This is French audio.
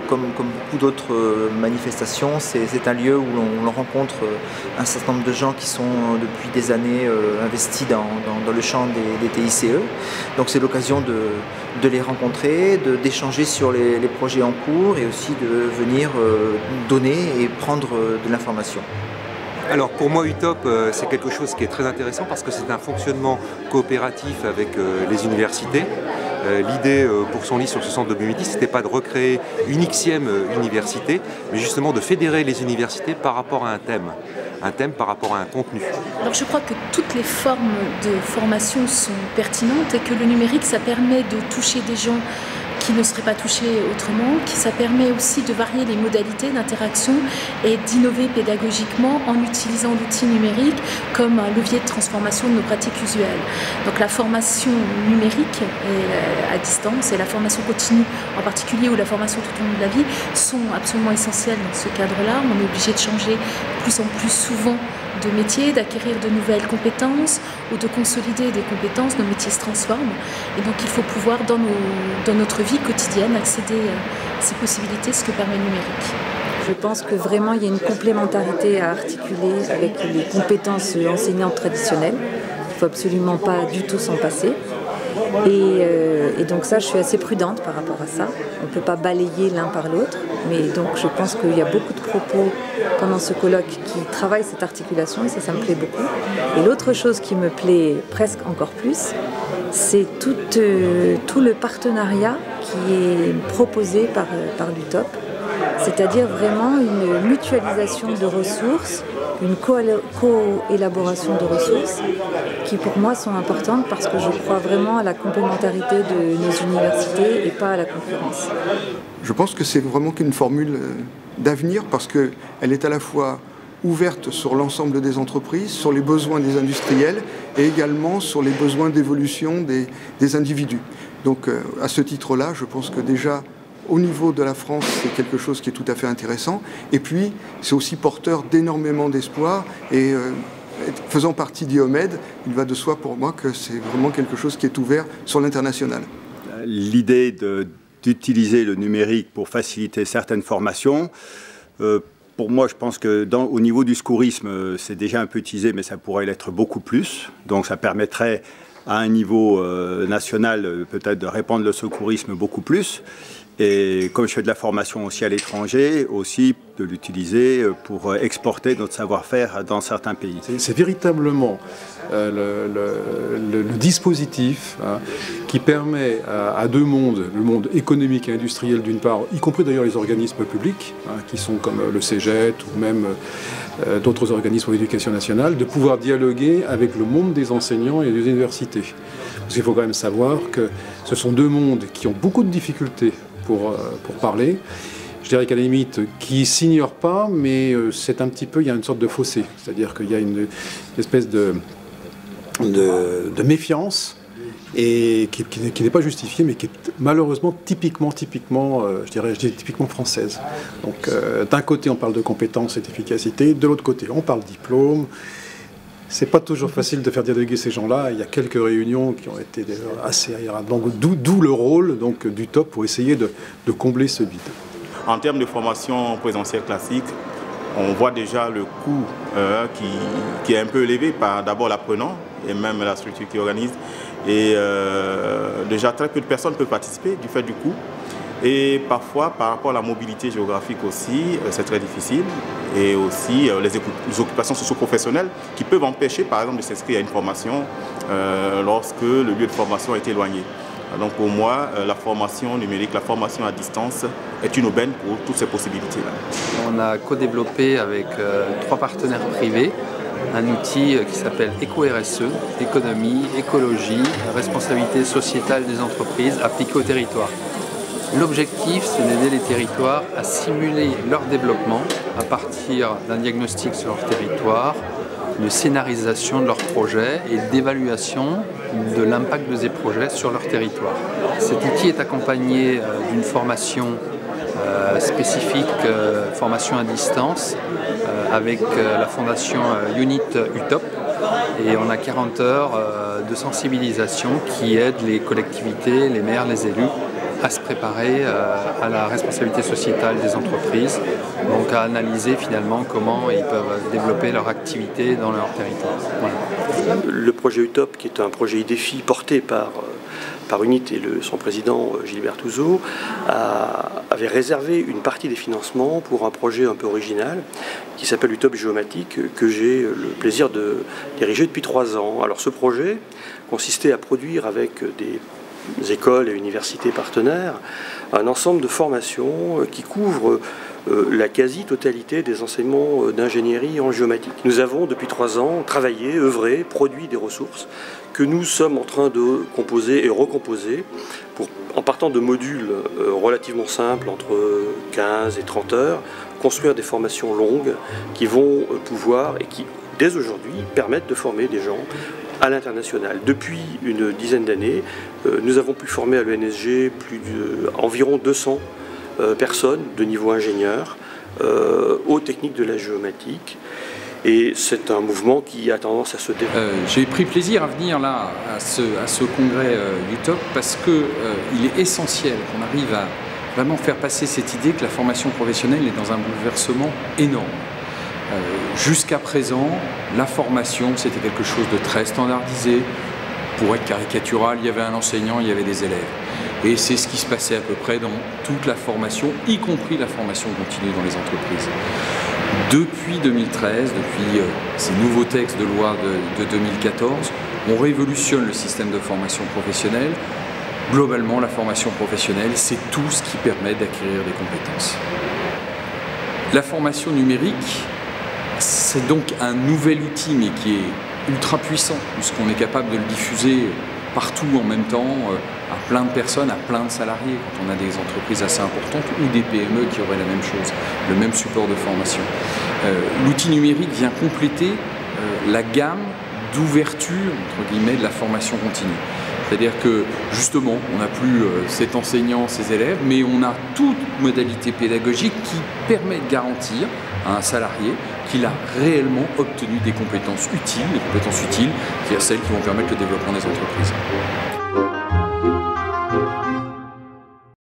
comme beaucoup d'autres manifestations, c'est un lieu où l'on rencontre un certain nombre de gens qui sont depuis des années investis dans le champ des TICE. Donc c'est l'occasion de les rencontrer, d'échanger sur les projets en cours et aussi de venir donner et prendre de l'information. Alors pour moi UTOP c'est quelque chose qui est très intéressant parce que c'est un fonctionnement coopératif avec les universités. L'idée pour Senlis sur ce centre de biomédie, c'était pas de recréer une Xème université, mais justement de fédérer les universités par rapport à un thème par rapport à un contenu. Alors je crois que toutes les formes de formation sont pertinentes et que le numérique, ça permet de toucher des gens qui ne seraient pas touchés autrement, ça permet aussi de varier les modalités d'interaction et d'innover pédagogiquement en utilisant l'outil numérique comme un levier de transformation de nos pratiques usuelles. Donc la formation numérique à distance et la formation continue en particulier ou la formation tout au long de la vie sont absolument essentielles dans ce cadre-là. On est obligé de changer de plus en plus souvent de métier, d'acquérir de nouvelles compétences ou de consolider des compétences. Nos métiers se transforment et donc il faut pouvoir dans notre vie quotidienne accéder à ces possibilités, ce que permet le numérique. Je pense que vraiment il y a une complémentarité à articuler avec les compétences enseignantes traditionnelles. Il ne faut absolument pas du tout s'en passer. Et donc ça, je suis assez prudente par rapport à ça. On ne peut pas balayer l'un par l'autre, mais donc je pense qu'il y a beaucoup de propos pendant ce colloque qui travaillent cette articulation et ça me plaît beaucoup. Et l'autre chose qui me plaît presque encore plus, c'est tout le partenariat qui est proposé par l'UTOP, c'est-à-dire vraiment une mutualisation de ressources, une co-élaboration de ressources qui pour moi sont importantes parce que je crois vraiment à la complémentarité de nos universités et pas à la concurrence. Je pense que c'est vraiment qu'une formule d'avenir parce qu'elle est à la fois ouverte sur l'ensemble des entreprises, sur les besoins des industriels et également sur les besoins d'évolution des individus. Donc à ce titre-là, je pense que déjà au niveau de la France, c'est quelque chose qui est tout à fait intéressant. Et puis, c'est aussi porteur d'énormément d'espoir. Et faisant partie d'IOMED, il va de soi pour moi que c'est vraiment quelque chose qui est ouvert sur l'international. L'idée d'utiliser le numérique pour faciliter certaines formations, pour moi, je pense que au niveau du secourisme, c'est déjà un peu utilisé, mais ça pourrait l'être beaucoup plus. Donc, ça permettrait à un niveau national, peut-être de répandre le secourisme beaucoup plus. Et comme je fais de la formation aussi à l'étranger, aussi de l'utiliser pour exporter notre savoir-faire dans certains pays. C'est véritablement le dispositif qui permet à deux mondes, le monde économique et industriel d'une part, y compris d'ailleurs les organismes publics, qui sont comme le CEGET ou même d'autres organismes d'éducation nationale, de pouvoir dialoguer avec le monde des enseignants et des universités. Parce qu'il faut quand même savoir que ce sont deux mondes qui ont beaucoup de difficultés pour parler. Je dirais qu'à la limite, qui ne s'ignorent pas, mais c'est un petit peu, il y a une sorte de fossé. C'est-à-dire qu'il y a une espèce de méfiance et qui n'est pas justifiée, mais qui est malheureusement typiquement française. Donc d'un côté, on parle de compétences et d'efficacité, de l'autre côté, on parle diplôme. C'est pas toujours facile de faire dialoguer ces gens-là. Il y a quelques réunions qui ont été assez agréables. Donc d'où le rôle du UTOP pour essayer de combler ce vide. En termes de formation présentielle classique, on voit déjà le coût qui est un peu élevé par d'abord l'apprenant et même la structure qui organise. Et déjà très peu de personnes peuvent participer du fait du coût. Et parfois, par rapport à la mobilité géographique aussi, c'est très difficile. Et aussi les occupations socio-professionnelles qui peuvent empêcher, par exemple, de s'inscrire à une formation lorsque le lieu de formation est éloigné. Donc pour moi, la formation numérique, la formation à distance est une aubaine pour toutes ces possibilités-là. On a co-développé avec 3 partenaires privés un outil qui s'appelle EcoRSE, économie, écologie, responsabilité sociétale des entreprises appliquée au territoire. L'objectif, c'est d'aider les territoires à simuler leur développement à partir d'un diagnostic sur leur territoire, de scénarisation de leurs projets et d'évaluation de l'impact de ces projets sur leur territoire. Cet outil est accompagné d'une formation spécifique, formation à distance, avec la fondation Unit UTOP. Et on a 40 heures de sensibilisation qui aident les collectivités, les maires, les élus à se préparer à la responsabilité sociétale des entreprises, donc à analyser finalement comment ils peuvent développer leur activité dans leur territoire. Voilà. Le projet UTOP, qui est un projet IDEFI porté par UNIT et son président Gilbert Touzeau, avait réservé une partie des financements pour un projet un peu original qui s'appelle UTOP Géomatique, que j'ai le plaisir de diriger depuis 3 ans. Alors ce projet consistait à produire avec des écoles et universités partenaires un ensemble de formations qui couvrent la quasi-totalité des enseignements d'ingénierie en géomatique. Nous avons depuis 3 ans travaillé, œuvré, produit des ressources que nous sommes en train de composer et recomposer en partant de modules relativement simples, entre 15 et 30 heures, construire des formations longues qui vont pouvoir et qui, dès aujourd'hui, permettent de former des gens à l'international. Depuis une dizaine d'années, nous avons pu former à l'ENSG environ 200 personnes de niveau ingénieur aux techniques de la géomatique. Et c'est un mouvement qui a tendance à se développer. J'ai pris plaisir à venir là à ce congrès UTOP parce qu'il est essentiel qu'on arrive à vraiment faire passer cette idée que la formation professionnelle est dans un bouleversement énorme. Jusqu'à présent, la formation, c'était quelque chose de très standardisé. Pour être caricatural, il y avait un enseignant, il y avait des élèves. Et c'est ce qui se passait à peu près dans toute la formation, y compris la formation continue dans les entreprises. Depuis 2013, depuis ces nouveaux textes de loi de 2014, on révolutionne le système de formation professionnelle. Globalement, la formation professionnelle, c'est tout ce qui permet d'acquérir des compétences. La formation numérique, c'est donc un nouvel outil, mais qui est ultra puissant, puisqu'on est capable de le diffuser partout en même temps, à plein de personnes, à plein de salariés, quand on a des entreprises assez importantes ou des PME qui auraient la même chose, le même support de formation. L'outil numérique vient compléter la gamme d'ouverture, entre guillemets, de la formation continue. C'est-à-dire que, justement, on n'a plus cet enseignant, ces élèves, mais on a toute modalité pédagogique qui permet de garantir à un salarié qu'il a réellement obtenu des compétences utiles, qui sont celles qui vont permettre le développement des entreprises.